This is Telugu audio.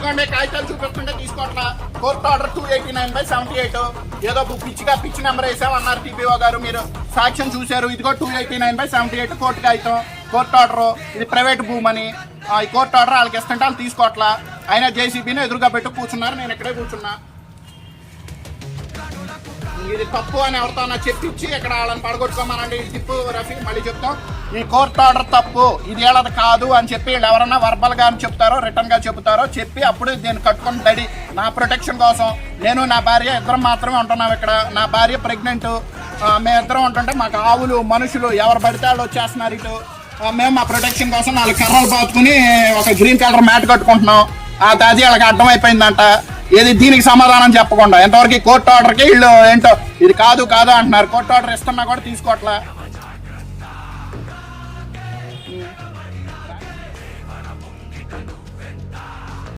ఇదిగోండి కాగితాలు చూపిస్తుంటే తీసుకోవట్లా. Court order 289/78. ఏదో పిచ్చి నెంబర్ వేసామన్నారు టీపీఓ గారు. మీరు సాక్ష్యం చూశారు. ఇదిగో 289/78 కోర్టు కాగితం, కోర్టు ఆర్డర్. ఇది ప్రైవేట్ భూమని ఈ కోర్టు ఆర్డర్ వాళ్ళకి ఇస్తుంటే వాళ్ళు తీసుకోవట్లా. అయినా జేసీబీని ఎదురుగా పెట్టి కూర్చున్నారు. నేను ఇక్కడే కూర్చున్నా. ఇది తప్పు అని ఎవరితో చెప్పించి ఇక్కడ వాళ్ళని పడగొట్టుకోమనండి. తిప్పు రఫీ, మళ్ళీ చెప్తాం ఈ కోర్టు ఆర్డర్ తప్పు, ఇది ఏళ్ళది కాదు అని చెప్పి వీళ్ళు ఎవరన్నా వర్బల్ గా చెప్తారో రిటర్న్ గా చెబుతారో చెప్పి అప్పుడు దీన్ని కట్టుకుని రెడీ. నా ప్రొటెక్షన్ కోసం నేను నా భార్య ఇద్దరం మాత్రమే ఉంటున్నాం ఇక్కడ. నా భార్య ప్రెగ్నెంట్. మేమిద్దరం ఉంటుంటే మాకు ఆవులు మనుషులు ఎవరు పడితే వాళ్ళు వచ్చేస్తున్నారు ఇటు. మేము మా ప్రొటెక్షన్ కోసం 4 కర్రలు పాతుకుని ఒక గ్రీన్ కలర్ మ్యాట్ కట్టుకుంటున్నాం. ఆ దాది వాళ్ళకి అర్థం అయిపోయిందంట. ఏది దీనికి సమాధానం చెప్పకుండా ఎంతవరకు కోర్టు ఆర్డర్కి వీళ్ళు ఏంటో ఇది కాదు అంటున్నారు. కోర్టు ఆర్డర్ ఇస్తున్నా కూడా తీసుకోవట్లా.